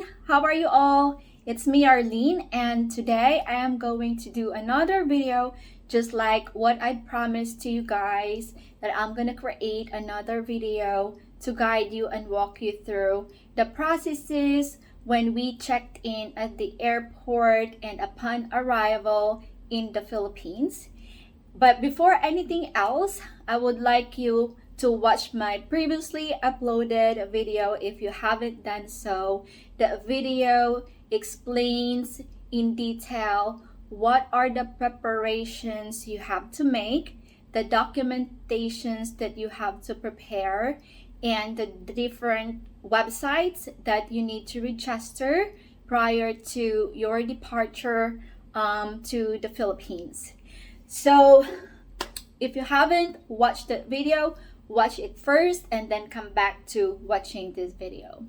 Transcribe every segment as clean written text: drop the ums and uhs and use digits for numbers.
everyone, how are you all? It's me Arlene, and today I am going to do another video just like what I promised to you guys, that I'm gonna create another video to guide you and walk you through the processes when we checked in at the airport and upon arrival in the Philippines. But before anything else, I would like you to watch my previously uploaded video if you haven't done so. The video explains in detail what are the preparations you have to make, the documentations that you have to prepare, and the different websites that you need to register prior to your departure to the Philippines. So if you haven't watched the video, watch it first and then come back to watching this video.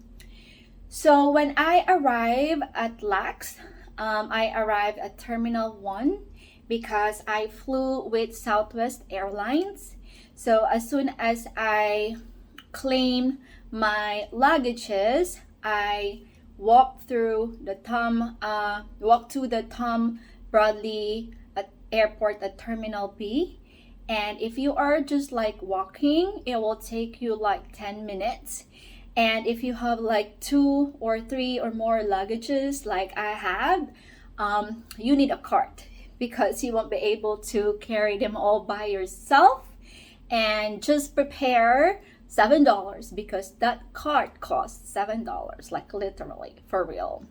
So when I arrived at LAX, I arrived at Terminal 1 because I flew with Southwest Airlines. So as soon as I claimed my luggages, I walked to the Tom Bradley Airport at Terminal B. And if you are just like walking, it will take you like 10 minutes. And if you have like 2 or 3 or more luggages like I have, you need a cart because you won't be able to carry them all by yourself. And just prepare $7 because that cart costs $7, like literally, for real.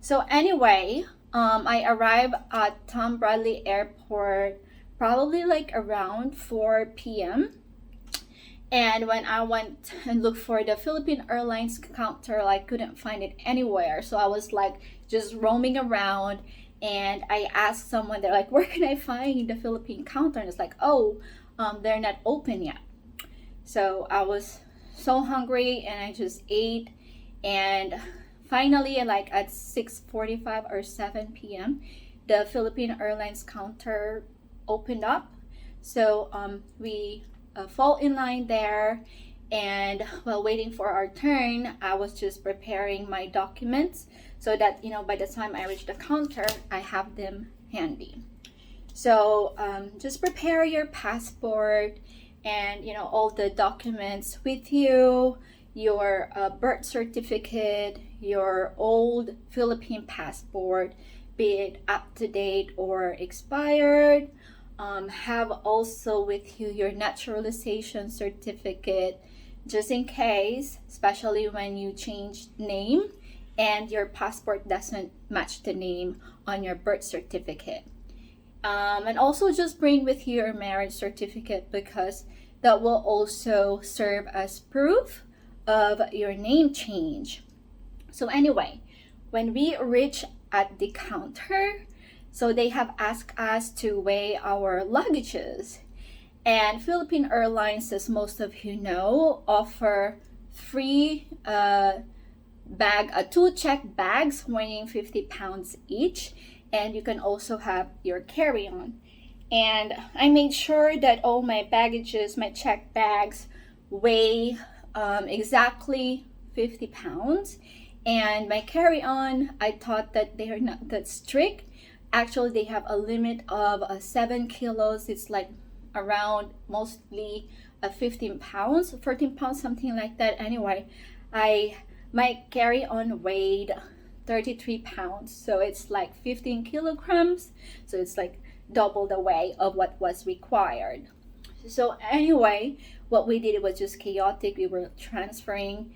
So anyway, I arrived at Tom Bradley Airport probably like around 4 p.m. And when I went and looked for the Philippine Airlines counter, I couldn't find it anywhere. So I was like just roaming around, and I asked someone, they're like, where can I find the Philippine counter? And it's like, oh, they're not open yet. So I was so hungry and I just ate, and finally like at 6:45 or 7 p.m. the Philippine Airlines counter opened up. So we fall in line there, and while waiting for our turn, I was just preparing my documents so that by the time I reach the counter, I have them handy. So just prepare your passport and all the documents with you, your birth certificate, your old Philippine passport, be it up to date or expired. Have also with you your naturalization certificate, just in case, especially when you change name and your passport doesn't match the name on your birth certificate. And also just bring with you your marriage certificate because that will also serve as proof of your name change. So anyway, when we reach at the counter, so they have asked us to weigh our luggages. And Philippine Airlines, as most of you know, offer free 2 check bags weighing 50 pounds each. And you can also have your carry-on. And I made sure that all my baggages, my check bags, weigh exactly 50 pounds. And my carry-on, I thought that they are not that strict. Actually, they have a limit of 7 kilos. It's like around mostly 15 pounds, 14 pounds, something like that. Anyway, my carry-on weighed 33 pounds. So it's like 15 kilograms. So it's like double the weight of what was required. So anyway, what we did was just chaotic. We were transferring,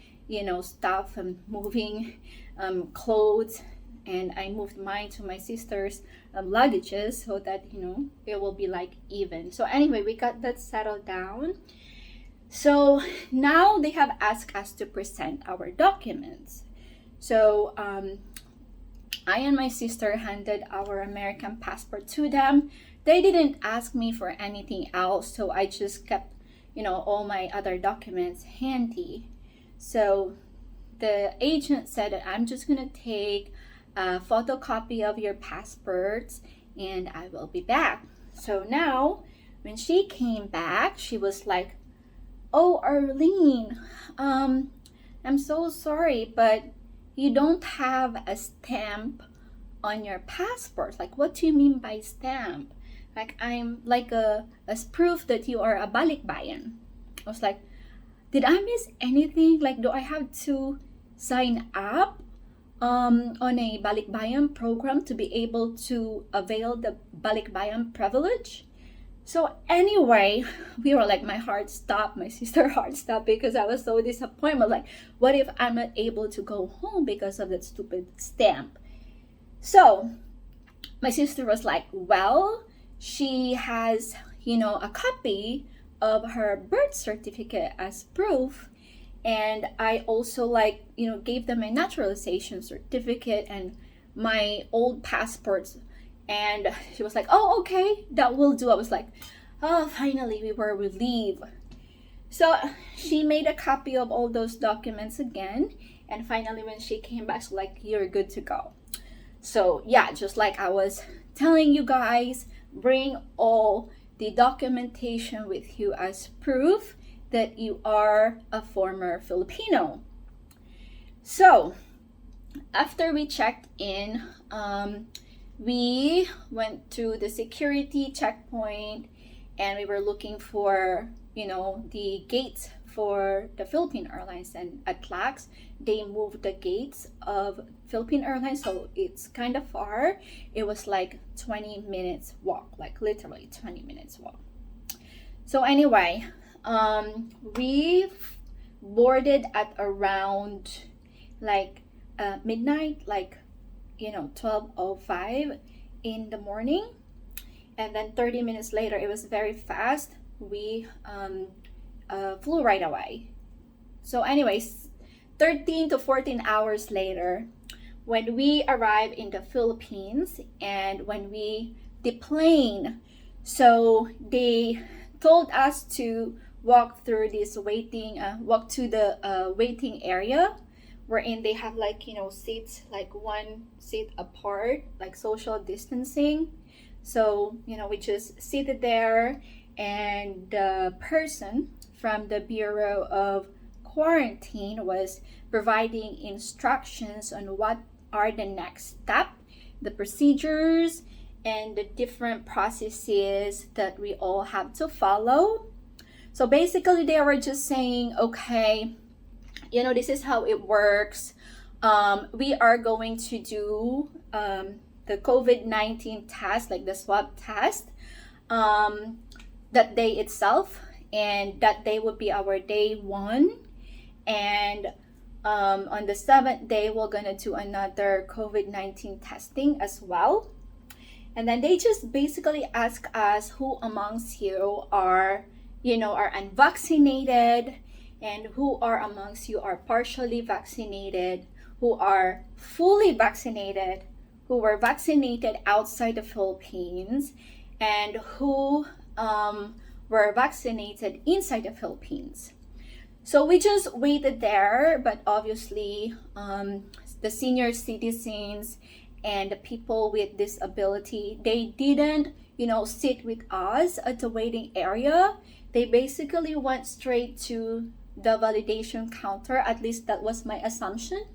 stuff and moving clothes. And I moved mine to my sister's luggages so that it will be like even. So anyway, we got that settled down. So now they have asked us to present our documents. So I and my sister handed our American passport to them. They didn't ask me for anything else, so I just kept all my other documents handy. So the agent said that I'm just gonna take a photocopy of your passports and I will be back. So now when she came back, she was like, oh, Arlene, I'm so sorry, but you don't have a stamp on your passport. Like, what do you mean by stamp? Like, I'm like as proof that you are a balikbayan. I was like, did I miss anything? Like, do I have to sign up on a balikbayan program to be able to avail the balikbayan privilege? So anyway, we were like, my heart stopped, my sister's heart stopped, because I was so disappointed. Like, what if I'm not able to go home because of that stupid stamp? So my sister was like, well, she has, a copy of her birth certificate as proof. And I also gave them a naturalization certificate and my old passports. And she was like, oh, okay, that will do. I was like, oh, finally, we were relieved. So she made a copy of all those documents again. And finally, when she came back, she's like, you're good to go. So yeah, just like I was telling you guys, bring all the documentation with you as proof that you are a former Filipino. So after we checked in, we went to the security checkpoint and we were looking for, the gates for the Philippine Airlines, and at last they moved the gates of Philippine Airlines, so it's kind of far. It was like 20 minutes walk, like literally 20 minutes walk. So anyway, we boarded at around midnight, 12:05 in the morning, and then 30 minutes later, it was very fast, we flew right away. So anyways, 13 to 14 hours later, when we arrived in the Philippines and when we deplaned, so they told us to walk through this walk to the waiting area, wherein they have seats, one seat apart, social distancing. So we just seated there, and the person from the Bureau of Quarantine was providing instructions on what are the next step, the procedures, and the different processes that we all have to follow. So basically they were just saying, okay, this is how it works. We are going to do the COVID-19 test, like the swab test, that day itself, and that day would be our day 1. And on the 7th day, we're gonna do another COVID-19 testing as well. And then they just basically ask us who amongst you are unvaccinated, and who are amongst you are partially vaccinated, who are fully vaccinated, who were vaccinated outside the Philippines, and who were vaccinated inside the Philippines. So we just waited there, but obviously the senior citizens and the people with disability, they didn't, sit with us at the waiting area. They basically went straight to the validation counter. At least that was my assumption.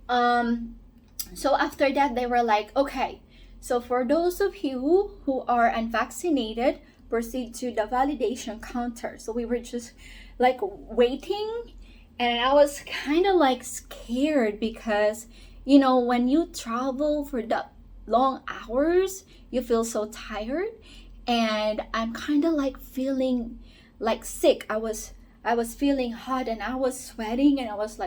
So after that, they were like, okay, so for those of you who are unvaccinated, proceed to the validation counter. So we were just waiting, and I was kind of scared because when you travel for that long hours, you feel so tired, and I'm kind of feeling sick. I was feeling hot and I was sweating, and I was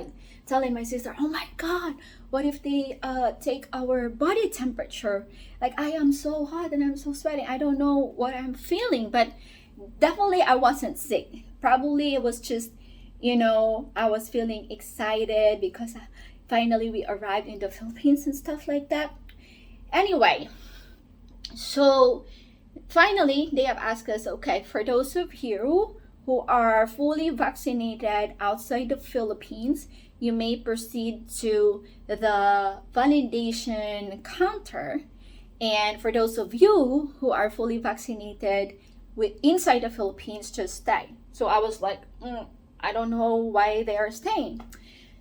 telling my sister, oh my god, what if they take our body temperature? I am so hot and I'm so sweating. I don't know what I'm feeling, but definitely I wasn't sick. Probably it was just, I was feeling excited because finally we arrived in the Philippines and stuff like that. Anyway, so finally they have asked us, okay, for those of you who are fully vaccinated outside the Philippines, you may proceed to the validation counter. And for those of you who are fully vaccinated inside the Philippines, just stay. So I was like, I don't know why they are staying.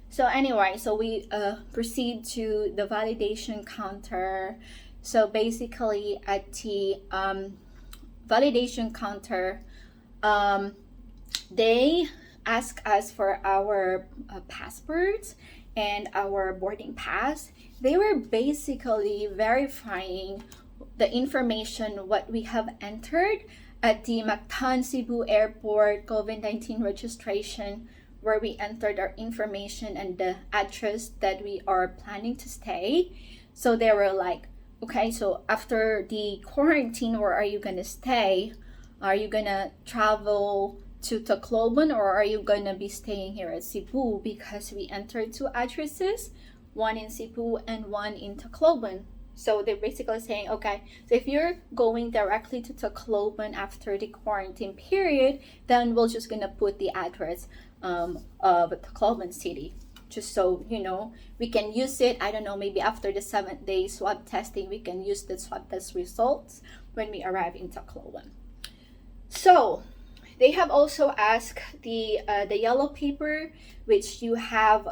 So anyway, so we proceed to the validation counter. So basically at the validation counter, they ask us for our passports and our boarding pass. They were basically verifying the information what we have entered at the Mactan Cebu Airport COVID-19 registration, where we entered our information and the address that we are planning to stay. So they were like, okay, so after the quarantine, where are you gonna stay? Are you gonna travel to Tacloban, or are you gonna be staying here at Cebu? Because we entered two addresses, one in Cebu and one in Tacloban. So they're basically saying, okay, so if you're going directly to Tacloban after the quarantine period, then we're just gonna put the address of Tacloban City, just so you know we can use it. I don't know, maybe after the 7th day swab testing, we can use the swab test results when we arrive in Tacloban. So they have also asked the yellow paper which you have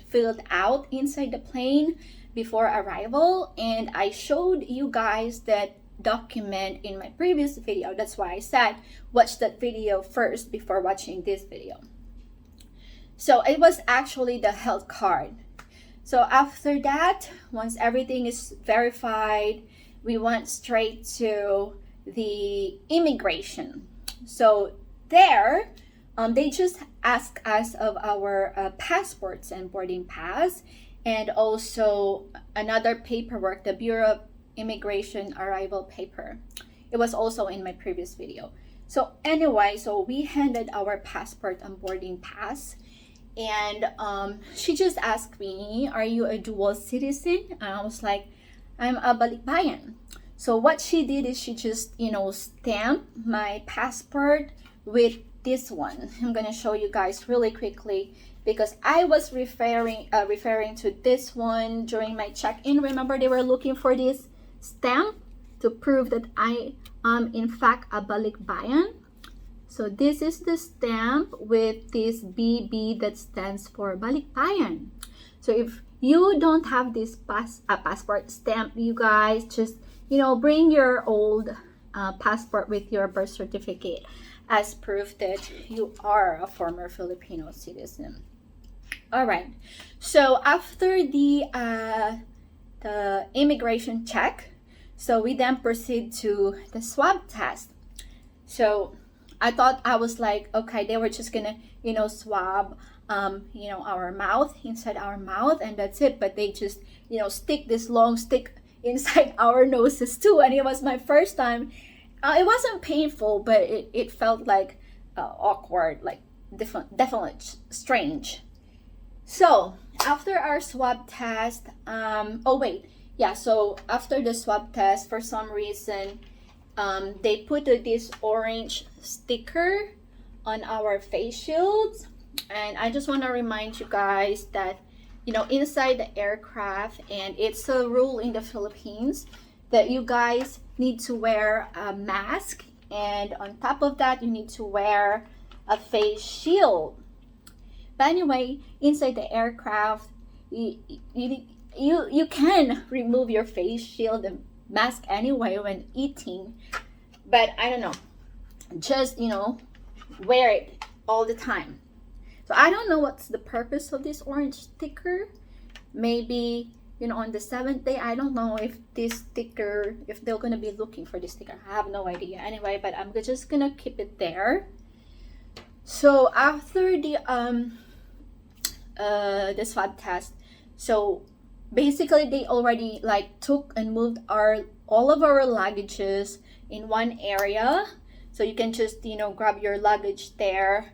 filled out inside the plane before arrival, and I showed you guys that document in my previous video. That's why I said watch that video first before watching this video. So it was actually the health card. So after that, once everything is verified, we went straight to the immigration. So there, they just ask us of our passports and boarding pass, and also another paperwork, the Bureau of Immigration arrival paper. It was also in my previous video. So anyway, so we handed our passport and boarding pass, and she just asked me, are you a dual citizen? And I was like, I'm a balikbayan. So what she did is she just, stamped my passport with this one. I'm gonna show you guys really quickly, because I was referring to this one during my check-in. Remember, they were looking for this stamp to prove that I am in fact a balikbayan. So this is the stamp with this BB that stands for balikbayan. So if you don't have this passport stamp, you guys just bring your old passport with your birth certificate as proof that you are a former Filipino citizen. All right. So after the immigration check, so we then proceed to the swab test. So I thought, I was like, okay, they were just gonna swab our mouth, inside our mouth, and that's it. But they just stick this long stick inside our noses too, and it was my first time. It wasn't painful, but it felt like awkward, like definitely strange. So after our swab test, so after the swab test, for some reason, they put this orange sticker on our face shields. And I just want to remind you guys that, inside the aircraft, and it's a rule in the Philippines that you guys need to wear a mask, and on top of that, you need to wear a face shield. But anyway, inside the aircraft, you can remove your face shield and mask anyway when eating, but I don't know, just wear it all the time. So I don't know what's the purpose of this orange sticker. Maybe on the 7th day, I don't know if this sticker, if they're gonna be looking for this sticker. I have no idea. Anyway, but I'm just gonna keep it there. So after the swab test, so basically they already took and moved all of our luggages in one area, so you can just grab your luggage there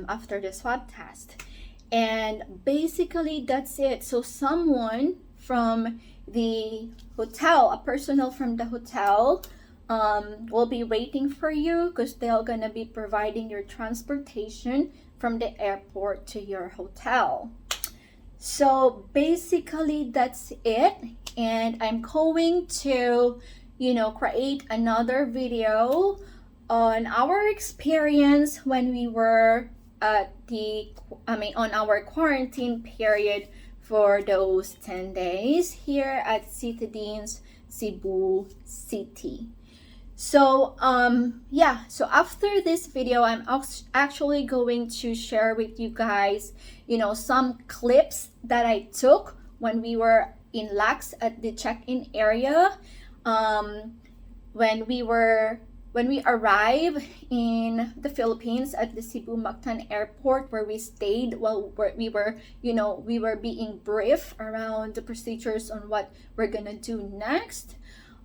after the swab test. And basically that's it. So someone from the hotel, a personnel from the hotel, will be waiting for you, because they're gonna be providing your transportation from the airport to your hotel. So basically that's it, and I'm going to create another video on our experience when we were on our quarantine period for those 10 days here at Citadines, Cebu City. So so after this video, I'm actually going to share with you guys, some clips that I took when we were in Lax at the check-in area, when we arrived in the Philippines at the Cebu Mactan airport, where we stayed while we were being briefed around the procedures on what we're gonna do next.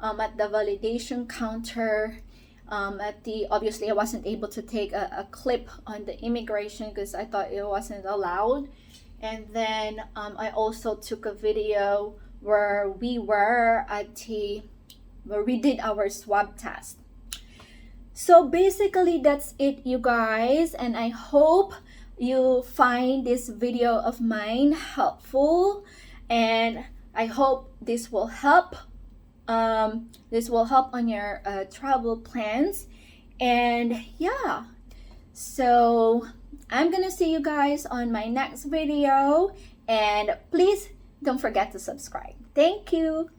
At the validation counter, obviously I wasn't able to take a clip on the immigration because I thought it wasn't allowed. And then I also took a video where we did our swab test. So basically that's it, you guys, and I hope you find this video of mine helpful, and I hope this will help on your travel plans. And yeah, so I'm gonna see you guys on my next video, and please don't forget to subscribe. Thank you.